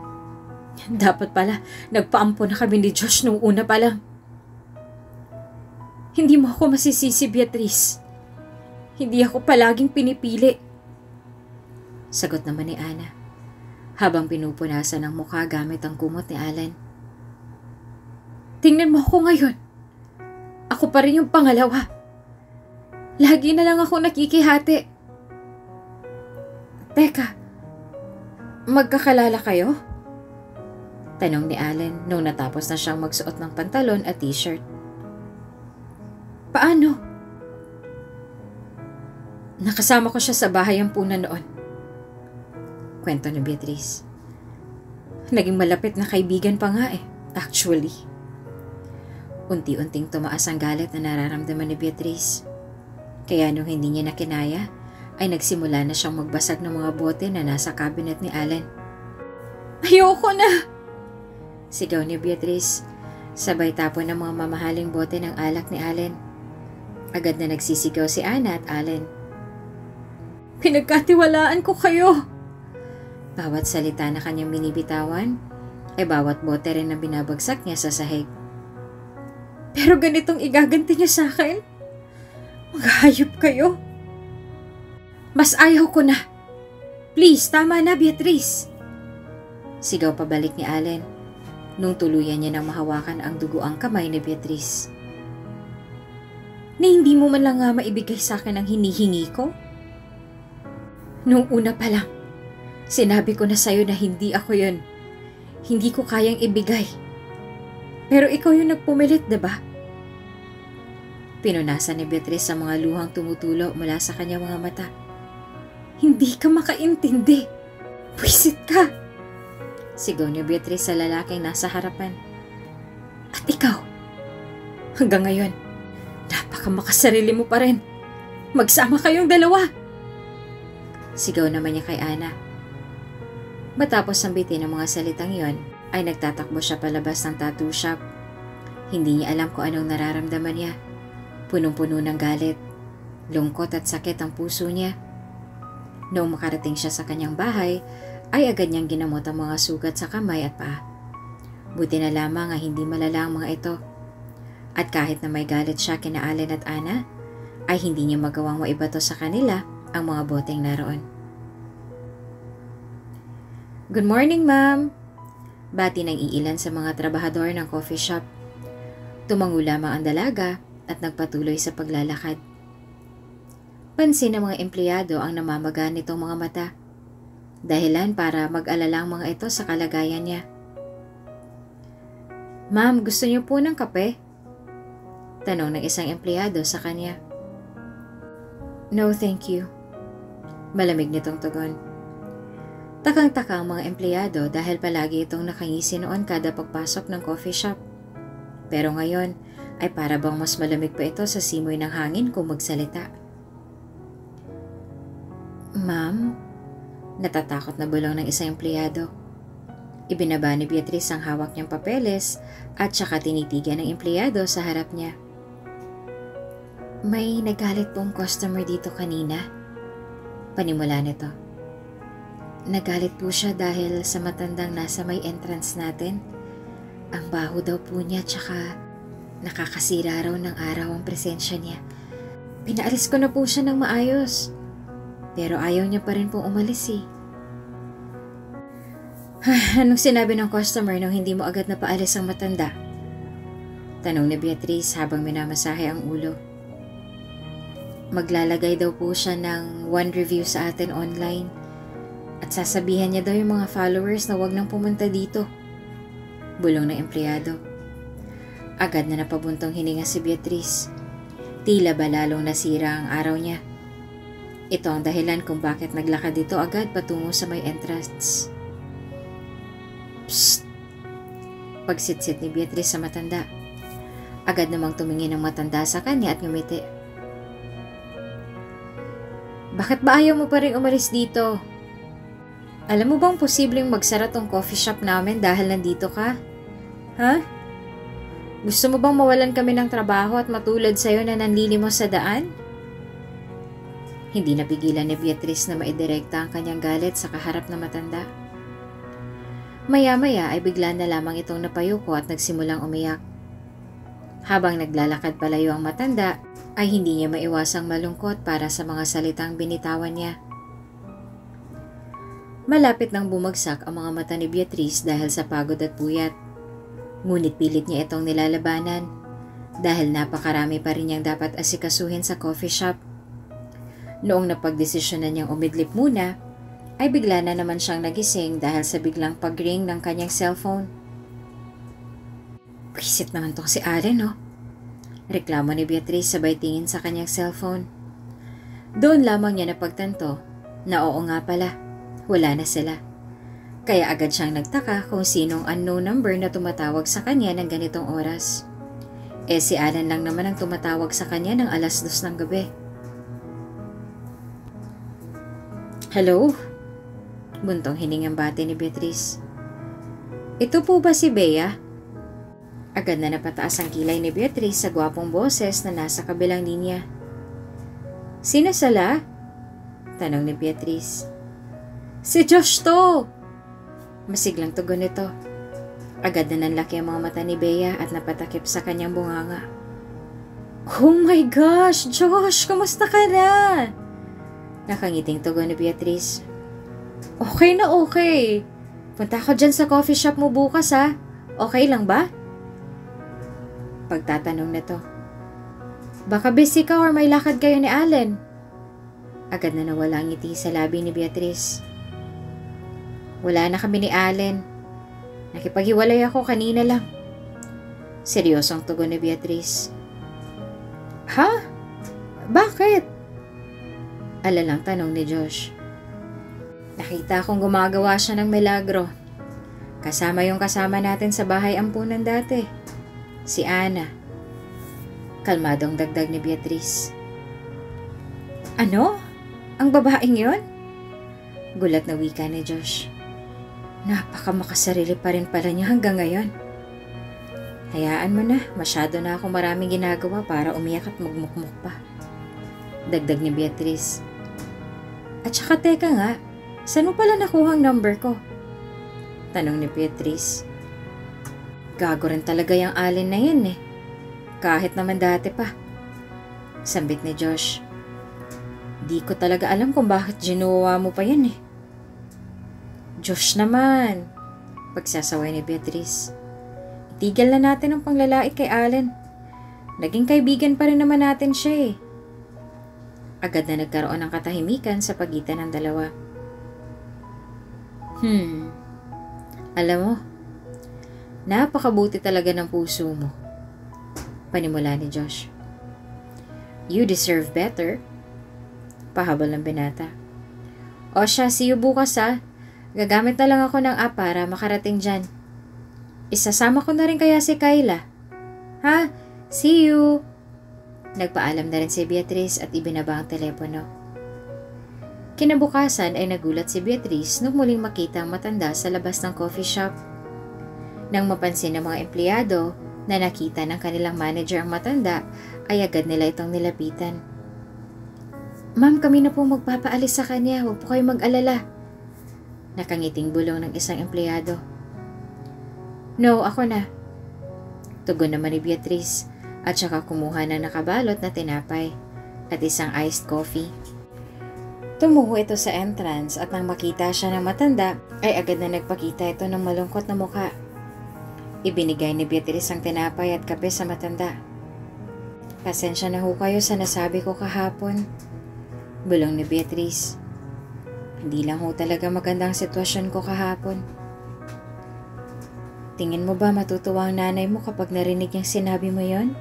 Speaker 2: Dapat pala, nagpaampo na kami ni Josh nung una pa lang. Hindi mo ako masisisi, Beatrice. Hindi ako palaging pinipili. Sagot naman ni Ana, habang pinupunasan ang mukha gamit ang kumot ni Allen. Tingnan mo ako ngayon. Ako pa rin yung pangalawa. Lagi na lang ako nakikihati. Teka, magkakalala kayo? Tanong ni Allen nung natapos na siyang magsuot ng pantalon at t-shirt. Paano? Nakasama ko siya sa bahay ang puna noon. Kwento ni Beatrice. Naging malapit na kaibigan pa nga actually. Unti-unting tumaas ang galit na nararamdaman ni Beatrice. Kaya nung hindi niya nakinaya, ay nagsimula na siyang magbasag ng mga bote na nasa cabinet ni Allen. Ayoko na! Sigaw ni Beatrice, sabay tapon ng mga mamahaling bote ng alak ni Allen. Agad na nagsisigaw si Ana at Allen. Pinagkatiwalaan ko kayo! Bawat salita na kanyang binibitawan, ay bawat bote rin na binabagsak niya sa sahig. Pero ganitong igaganti niya sa akin? Maghayop kayo! Mas ayaw ko na! Please, tama na, Beatrice! Sigaw pabalik ni Allen, nung tuluyan niya nang mahawakan ang duguang kamay ni Beatrice. Ni hindi mo man lang nga maibigay sa akin ang hinihingi ko? Nung una pa lang, sinabi ko na sa'yo na hindi ako yun. Hindi ko kayang ibigay. Pero ikaw yung nagpumilit, diba? Pinunasan ni Beatrice sa mga luhang tumutulo mula sa kanyang mga mata. Hindi ka makaintindi. Pwisit ka! Sigaw ni Beatrice sa lalaking nasa harapan. At ikaw, hanggang ngayon, napakamakasarili mo pa rin. Magsama kayong dalawa! Sigaw naman niya kay Ana. Matapos sambitin ang mga salitang yon, ay nagtatakbo siya palabas ng tattoo shop. Hindi niya alam kung anong nararamdaman niya. Punong-puno ng galit, lungkot at sakit ang puso niya. Noong makarating siya sa kanyang bahay, ay agad niyang ginamot ang mga sugat sa kamay at paa. Buti na lamang hindi malala ang mga ito. At kahit na may galit siya kina Allen at Ana, ay hindi niya magawang maibato sa kanila ang mga boteng naroon. Good morning, ma'am! Bati ng iilan sa mga trabahador ng coffee shop. Tumango lamang ang dalaga at nagpatuloy sa paglalakad. Pansin ng mga empleyado ang namamaga nitong mga mata. Dahilan para mag-alala ang mga ito sa kalagayan niya. Ma'am, gusto niyo po ng kape? Tanong ng isang empleyado sa kanya. No, thank you. Malamig nitong tugon. Takang-taka ang mga empleyado dahil palagi itong nakangisi noon kada pagpasok ng coffee shop. Pero ngayon ay para bang mas malamig pa ito sa simoy ng hangin kung magsalita. Ma'am, natatakot na bulong ng isang empleyado. Ibinaba ni Beatrice ang hawak niyang papeles at saka tinitigan ng empleyado sa harap niya. May nagalit pong customer dito kanina. Panimula nito. Nagalit po siya dahil sa matandang nasa may entrance natin. Ang baho daw po niya tsaka nakakasira raw ng araw ang presensya niya. Pinaalis ko na po siya ng maayos. Pero ayaw niya pa rin pong umalis . Anong sinabi ng customer nung hindi mo agad na paalis ang matanda? Tanong ni Beatrice habang minamasahe ang ulo. Maglalagay daw po siya ng 1 review sa atin online. At sasabihan niya daw yung mga followers na wag nang pumunta dito. Bulong ng empleyado. Agad na napabuntong hininga si Beatrice. Tila ba lalong nasira ang araw niya. Ito ang dahilan kung bakit naglakad dito agad patungo sa may entrance. Psst! Pagsitsit ni Beatrice sa matanda. Agad namang tumingin ang matanda sa kanya at ngumiti. Bakit ba ayaw mo pa rin umalis dito? Alam mo bang posibleng magsara tong coffee shop namin dahil nandito ka? Ha? Gusto mo bang mawalan kami ng trabaho at matulad sa'yo na nanlilimos sa daan? Hindi napigilan ni Beatrice na maidirekta ang kanyang galit sa kaharap na matanda. Maya-maya ay bigla na lamang itong napayuko at nagsimulang umiyak. Habang naglalakad palayo ang matanda, ay hindi niya maiwasang malungkot para sa mga salitang binitawan niya. Malapit nang bumagsak ang mga mata ni Beatrice dahil sa pagod at puyat. Ngunit pilit niya itong nilalabanan dahil napakarami pa rin niyang dapat asikasuhin sa coffee shop. Noong napagdesisyonan niyang umidlip muna, ay bigla na naman siyang nagising dahil sa biglang pag-ring ng kanyang cellphone. Pwisit naman tong si Allen, no? Reklamo ni Beatrice sabay tingin sa kanyang cellphone. Doon lamang niya napagtanto na oo nga pala, wala na sila. Kaya agad siyang nagtaka kung sinong unknown number na tumatawag sa kanya ng ganitong oras. Si Alan lang naman ang tumatawag sa kanya ng 2:00 ng gabi. Hello? Buntong hiningang bati ni Beatrice. Ito po ba si Bea? Agad na napataas ang kilay ni Beatrice sa gwapong boses na nasa kabilang linya. Sino sala? Tanong ni Beatrice. Si Josh to! Masiglang tugon nito. Agad na nanlaki ang mga mata ni Bea at napatakip sa kanyang bunganga. Oh my gosh, Josh! Kumusta ka na? Nakangiting tugon ni Beatrice. Okay na okay. Punta ako dyan sa coffee shop mo bukas ha. Okay lang ba? Pagtatanong nito. Baka busy ka or may lakad kayo ni Allen? Agad na nawala ang ngiti sa labi ni Beatrice. Wala na kami ni Allen. Nakipaghiwalay ako kanina lang. Seryosong tugon ni Beatrice. Ha? Bakit? Alalang tanong ni Josh. Nakita akong gumagawa siya ng milagro. Kasama yung kasama natin sa bahay ampunan dati. Si Ana. Kalmadong dagdag ni Beatrice. Ano? Ang babaeng yon? Gulat na wika ni Josh. Napakamakasarili pa rin pala niya hanggang ngayon. Hayaan mo na, masyado na akong maraming ginagawa para umiyak at magmukmuk pa. Dagdag ni Beatrice. At saka teka nga, saan mo pala nakuha ang number ko? Tanong ni Beatrice. Gago rin talaga yung Allen na yan eh. Kahit naman dati pa. Sambit ni Josh. Di ko talaga alam kung bakit ginuwa mo pa yan eh. Josh naman, pagsasaway ni Beatrice. Itigil na natin ang panglalait kay Allen. Naging kaibigan pa rin naman natin siya eh. Agad na nagkaroon ng katahimikan sa pagitan ng dalawa. Alam mo, napakabuti talaga ng puso mo. Panimula ni Josh. You deserve better. Pahabol ng binata. O siya, see you bukas ha. Gagamit na lang ako ng app para makarating dyan. Isasama ko na rin kaya si Kyla. Ha? See you! Nagpaalam na rin si Beatrice at ibinaba ang telepono. Kinabukasan ay nagulat si Beatrice nung muling makita ang matanda sa labas ng coffee shop. Nang mapansin ng mga empleyado na nakita ng kanilang manager ang matanda, ay agad nila itong nilapitan. Ma'am, kami na po magpapaalis sa kanya. Huwag po kayo mag-alala. Nakangiting bulong ng isang empleyado. No, ako na. Tugon naman ni Beatrice at saka kumuha ng nakabalot na tinapay at isang iced coffee. Tumuho ito sa entrance at nang makita siya ng matanda ay agad na nagpakita ito ng malungkot na mukha. Ibinigay ni Beatrice ang tinapay at kape sa matanda. Pasensya na ho kayo sa nasabi ko kahapon. Bulong ni Beatrice. Hindi lang ho talaga magandang sitwasyon ko kahapon. Tingin mo ba matutuwa ang nanay mo kapag narinig niyang sinabi mo yon?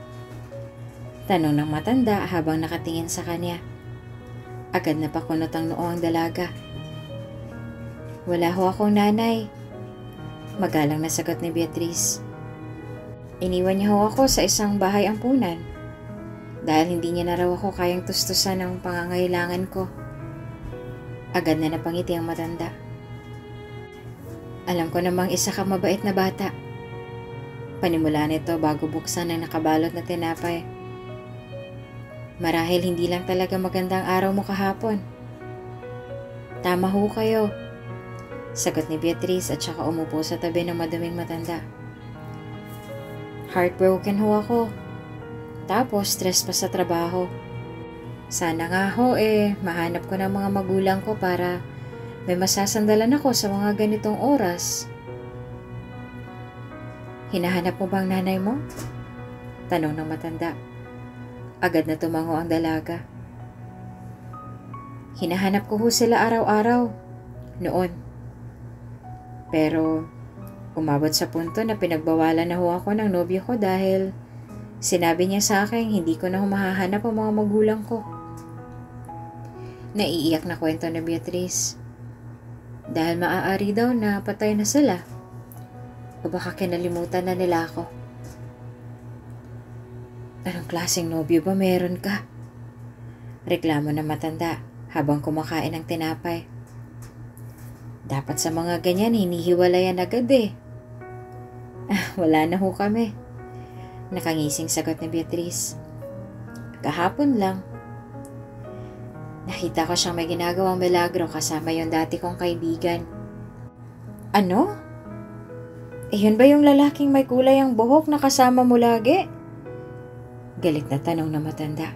Speaker 2: Tanong ng matanda habang nakatingin sa kanya. Agad na pakunot ang noo ang dalaga. Wala ho akong nanay. Magalang na sagot ni Beatrice. Iniwan niya ho ako sa isang bahay ampunan dahil hindi niya na raw ako kayang tustusan ng pangangailangan ko. Agad na napangiti ang matanda. Alam ko namang isa kang mabait na bata. Panimula nito bago buksan ang nakabalot na tinapay. Marahil hindi lang talaga magandang araw mo kahapon. Tama ho kayo. Sagot ni Beatrice at saka umupo sa tabi ng maduming matanda. Heartbroken ho ako. Tapos stress pa sa trabaho. Sana nga ho mahanap ko ng mga magulang ko para may masasandalan ako sa mga ganitong oras. Hinahanap mo bang nanay mo? Tanong ng matanda. Agad na tumango ang dalaga. Hinahanap ko ho sila araw-araw. Noon. Pero umabot sa punto na pinagbawalan na ho ako ng nobyo ko dahil sinabi niya sa akin hindi ko na humahanap ang mga magulang ko. Naiiyak na kwento ni Beatrice. Dahil maaari daw na patay na sila. O baka kinalimutan na nila ako. Anong klaseng nobyo ba meron ka? Reklamo na matanda habang kumakain ng tinapay. Dapat sa mga ganyan hinihiwalayan agad eh. Wala na ho kami. Nakangising sagot ni Beatrice. Kahapon lang. Nakita ko siyang may ginagawang milagro kasama yung dati kong kaibigan. Ano? Yun ba yung lalaking may kulay ang buhok na kasama mo lagi? Galit na tanong na matanda.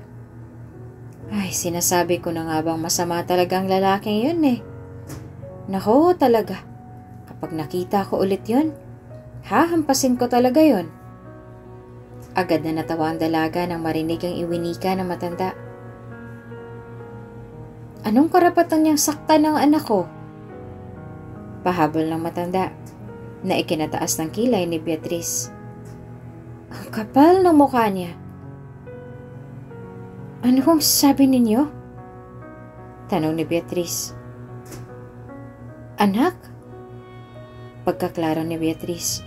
Speaker 2: Ay, sinasabi ko na nga bang masama talagang lalaking yun eh. Nako talaga. Kapag nakita ko ulit yun, hahampasin ko talaga yun. Agad na natawa ang dalaga nang marinig ang iwinika ng matanda. Anong karapatan niyang saktan ng anak ko? Pahabol ng matanda na ikinataas ng kilay ni Beatrice. Ang kapal ng mukha niya. Ano kong sabi ninyo? Tanong ni Beatrice. Anak? Pagkaklaro ni Beatrice.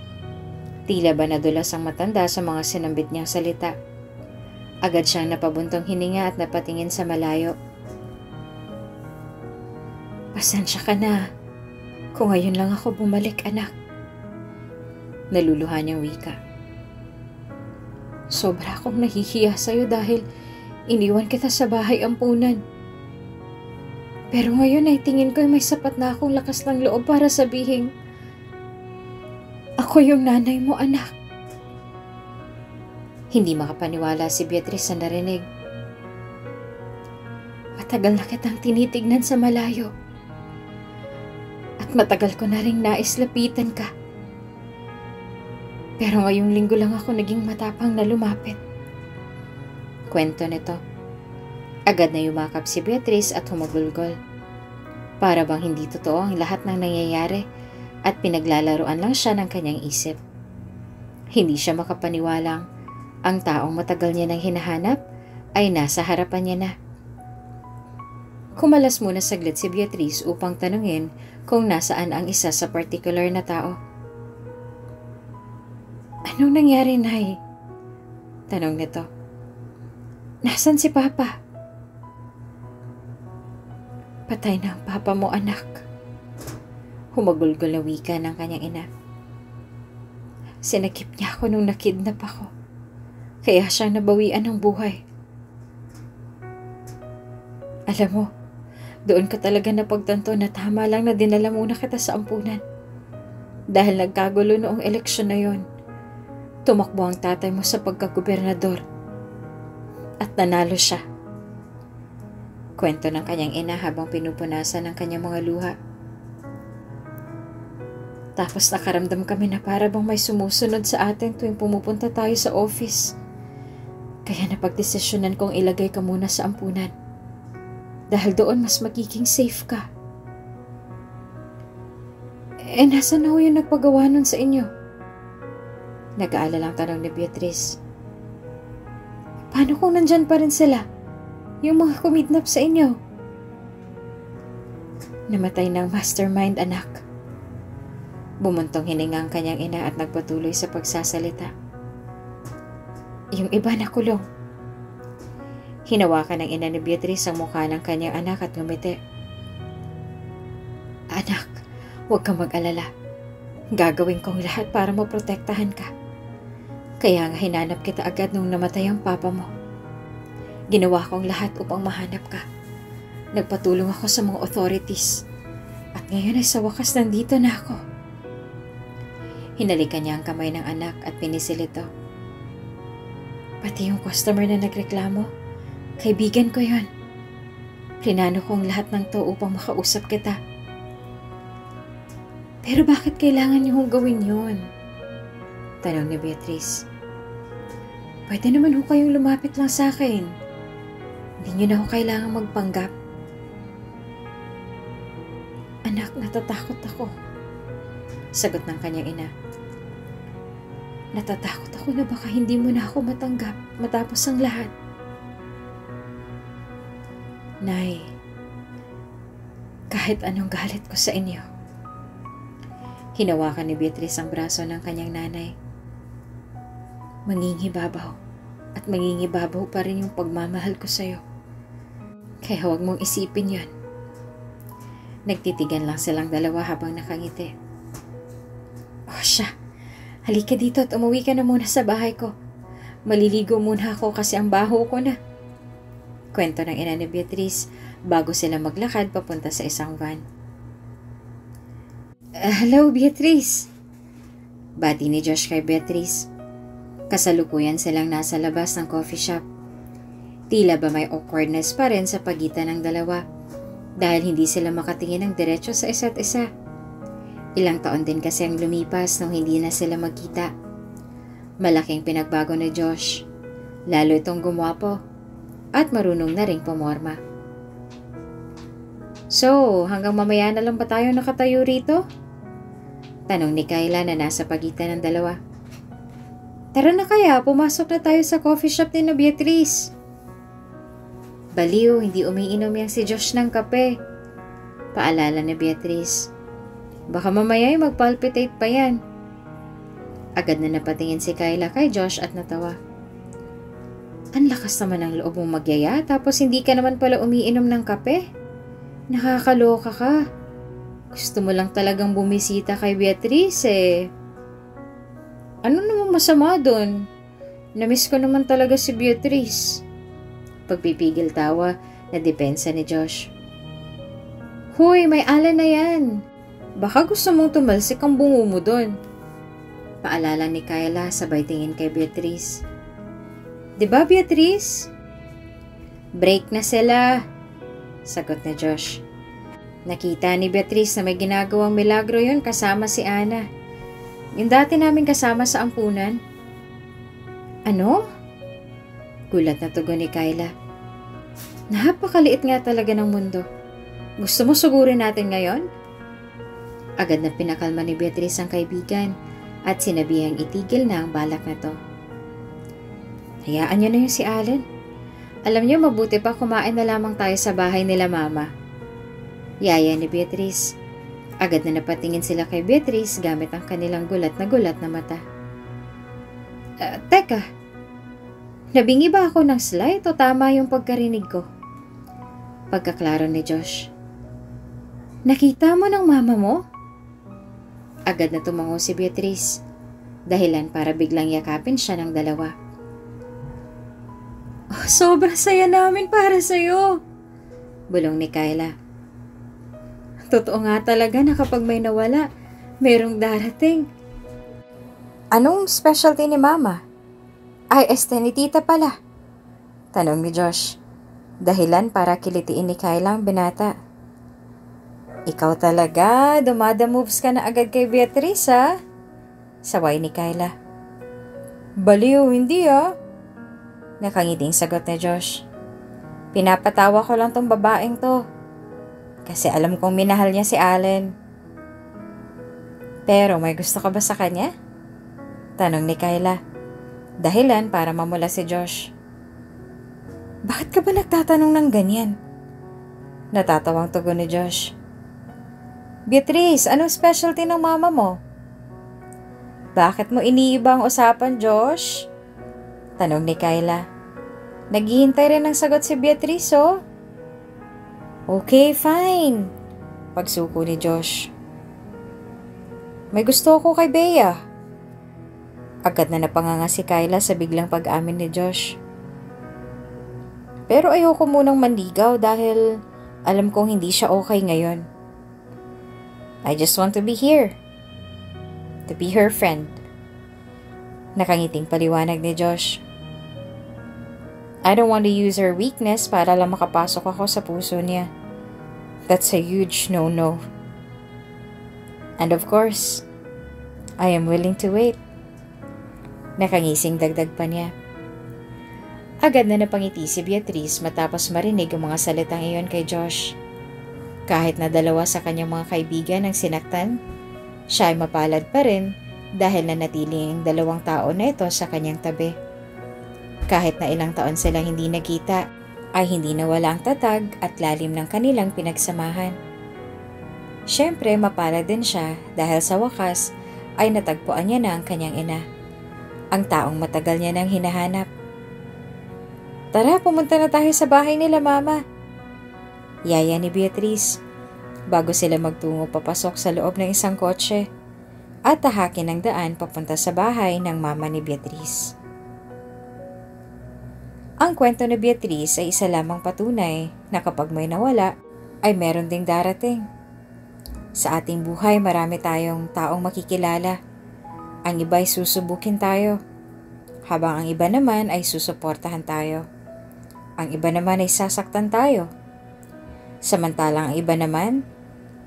Speaker 2: Tila ba nadulas ang matanda sa mga sinambit niyang salita. Agad siyang napabuntong hininga at napatingin sa malayo. Pasensya ka na. Kung ngayon lang ako bumalik, anak. Naluluha niyang wika. Sobra akong nahihiya sa'yo dahil iniwan kita sa bahay ampunan. Pero ngayon ay tingin ko may sapat na akong lakas ng loob para sabihin, ako yung nanay mo, anak. Hindi makapaniwala si Beatrice sa narinig. Matagal na kitang tinitignan sa malayo. At matagal ko na rin nais lapitan ka. Pero ngayong linggo lang ako naging matapang na lumapit. Kwento nito. Agad na yumakap si Beatrice at humagulgol. Para bang hindi totoo ang lahat ng nangyayari at pinaglalaruan lang siya ng kanyang isip. Hindi siya makapaniwalang ang taong matagal niya nang hinahanap ay nasa harapan niya na. Kumalas muna saglit si Beatrice upang tanungin kung nasaan ang isa sa particular na tao. Anong nangyari, Nay? Tanong nito. Nasaan si Papa? Patay na ang Papa mo, anak. Humagulgol na wika ng kanyang ina. Sinakip niya ako nung nakidnap ako. Kaya siyang nabawian ng buhay. Alam mo, doon ka talaga napagtanto na tama lang na dinala muna kita sa ampunan. Dahil nagkagulo noong eleksyon na yon. Tumakbo ang tatay mo sa pagkagobernador. At nanalo siya. Kwento ng kanyang ina habang pinupunasan ng kanyang mga luha. Tapos nakaramdam kami na para bang may sumusunod sa atin tuwing pumupunta tayo sa office. Kaya napagdesisyonan kong ilagay ka muna sa ampunan. Dahil doon mas magiging safe ka. Nasaan na ho yung nagpagawa nun sa inyo? Nag-aalala lang tanong ni Beatrice. Paano kung nandyan pa rin sila? Yung mga kumidnap sa inyo? Namatay ng mastermind, anak. Bumuntong hininga ang kanyang ina at nagpatuloy sa pagsasalita. Yung iba na kulong. Hinawakan ng ina ni Beatrice ang mukha ng kanyang anak at ngumiti. Anak, huwag kang mag-alala. Gagawin kong lahat para maprotektahan ka. Kaya nga hinanap kita agad nung namatay ang papa mo. Ginawa kong lahat upang mahanap ka. Nagpatulong ako sa mga authorities. At ngayon ay sa wakas nandito na ako. Hinalikan niya ang kamay ng anak at pinisil ito. Pati yung customer na nagreklamo, kaibigan ko yon. Plinano kong lahat ng to upang makausap kita. Pero bakit kailangan niyo gawin yun? Tanong ni Beatrice. Pwede naman ho kayong lumapit lang sa akin. Hindi niyo na ho kailangan magpanggap. Anak, natatakot ako. Sagot ng kanyang ina. Natatakot ako na baka hindi mo na ako matanggap matapos ang lahat. Nay, kahit anong galit ko sa inyo, Hinawakan ni Beatrice ang braso ng kanyang nanay. Mangingibabaw at mangingibabaw pa rin yung pagmamahal ko sa'yo. Kaya huwag mong isipin yon. Nagtitigan lang silang dalawa habang nakangiti. Oh siya, halika dito at umuwi ka na muna sa bahay ko. Maliligo muna ako kasi ang baho ko na. Kwento ng ina ni Beatrice bago sila maglakad papunta sa isang van. Hello, Beatrice. Bati ni Josh kay Beatrice. Kasalukuyan silang nasa labas ng coffee shop. Tila ba may awkwardness pa rin sa pagitan ng dalawa dahil hindi sila makatingin ng diretso sa isa't isa. Ilang taon din kasi ang lumipas nung hindi na sila magkita. Malaking pinagbago ni Josh. Lalo itong gumwapo at marunong na ring pumorma. So, hanggang mamaya na lang ba tayo nakatayo rito? Tanong ni Kayla na nasa pagitan ng dalawa. Tara na kaya, pumasok na tayo sa coffee shop ni Beatrice. Baliw, hindi umiinom yang si Josh ng kape. Paalala ni Beatrice. Baka mamaya ay magpalpitate pa yan. Agad na napatingin si Kayla kay Josh at natawa. Ang lakas naman ng loob mong magyaya tapos hindi ka naman pala umiinom ng kape. Nakakaloka ka. Gusto mo lang talagang bumisita kay Beatrice eh. Ano naman masama doon? Namiss ko naman talaga si Beatrice. Pagpipigil tawa na depensa ni Josh. Hoy, may ala na yan. Baka gusto mong tumalsik ang bungo mo doon. Paalala ni Kayla sabay tingin kay Beatrice. Diba Beatrice? Break na sila. Sagot ni Josh. Nakita ni Beatrice na may ginagawang milagro yun kasama si Ana. Yung dati namin kasama sa ampunan. Ano? Gulat na tugon ni Kayla. Napakaliit nga talaga ng mundo. Gusto mo sugurin natin ngayon? Agad na pinakalma ni Beatrice ang kaibigan at sinabihang itigil na ang balak na to. Hayaan niyo na yung si Allen. Alam niyo mabuti pa kumain na lamang tayo sa bahay nila mama. Yaya ni Beatrice. Agad na napatingin sila kay Beatrice gamit ang kanilang gulat na mata. Teka, nabingi ba ako ng slight o tama yung pagkarinig ko? Pagkaklaro ni Josh. Nakita mo ng mama mo? Agad na tumango si Beatrice, dahilan para biglang yakapin siya ng dalawa. Oh, sobrang saya namin para sa'yo, bulong ni Kayla. Totoo nga talaga na kapag may nawala, merong darating. Anong specialty ni Mama? Ay, ni Tita pala. Tanong ni Josh. Dahilan para kilitiin ni Kayla ang binata. Ikaw talaga, dumada moves ka na agad kay Beatrice ha? Saway ni Kayla. Baliw, hindi ha? Nakangiting sagot ni Josh. Pinapatawa ko lang tong babaeng to. Kasi alam kong minahal niya si Allen. Pero may gusto ka ba sa kanya? Tanong ni Kayla. Dahilan para mamula si Josh. Bakit ka ba nagtatanong ng ganyan? Natatawang tugon ni Josh. Beatrice, anong specialty ng mama mo? Bakit mo iniiba ang usapan, Josh? Tanong ni Kayla. Naghihintay rin ng sagot si Beatrice, oh. Okay, fine. Pagsuko ni Josh. May gusto ako kay Bea. Agad na napanganga si Kayla sa biglang pag-amin ni Josh. Pero ayoko munang manligaw dahil alam kong hindi siya okay ngayon. I just want to be here. To be her friend. Nakangiting paliwanag ni Josh. I don't want to use her weakness para lang makapasok ako sa puso niya. That's a huge no-no. And of course, I am willing to wait. Nakangising dagdag pa niya. Agad na napangiti si Beatrice matapos marinig ang mga salitang iyon kay Josh. Kahit na dalawa sa kanyang mga kaibigan ang sinaktan, siya ay mapalad pa rin dahil nanatili ang dalawang tao na ito sa kanyang tabi. Kahit na ilang taon silang hindi nagkita, ay hindi nawala ang tatag at lalim ng kanilang pinagsamahan. Siyempre, mapalad din siya dahil sa wakas ay natagpuan niya na ang kanyang ina, ang taong matagal niya nang hinahanap. Tara, pumunta na tayo sa bahay nila, Mama. Yaya ni Beatrice, bago sila magtungo papasok sa loob ng isang kotse at tahakin ang daan papunta sa bahay ng mama ni Beatrice. Ang kwento ni Beatrice ay isa lamang patunay na kapag may nawala ay meron ding darating. Sa ating buhay marami tayong taong makikilala. Ang iba ay susubukin tayo, habang ang iba naman ay susuportahan tayo. Ang iba naman ay sasaktan tayo. Samantalang ang iba naman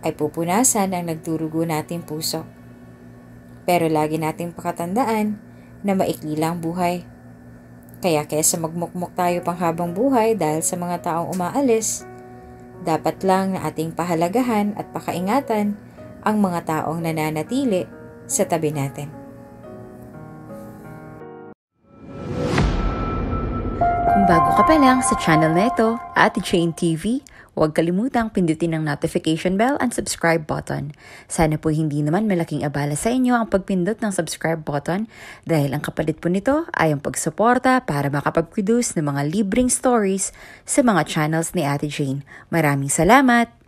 Speaker 2: ay pupunasan ang nagdurugo nating puso. Pero lagi nating pakatandaan na maikli lang buhay. Kaya kaysa magmukmok tayo pang habang buhay dahil sa mga taong umaalis, dapat lang na ating pahalagahan at pakaingatan ang mga taong nananatili sa tabi natin.
Speaker 1: Kung bago ka pa lang sa channel na ito, Ate Jane TV, huwag kalimutang pindutin ang notification bell and subscribe button. Sana po hindi naman malaking abala sa inyo ang pagpindot ng subscribe button dahil ang kapalit po nito ay ang pagsuporta para makapag-produce ng mga libreng stories sa mga channels ni Ate Jane. Maraming salamat!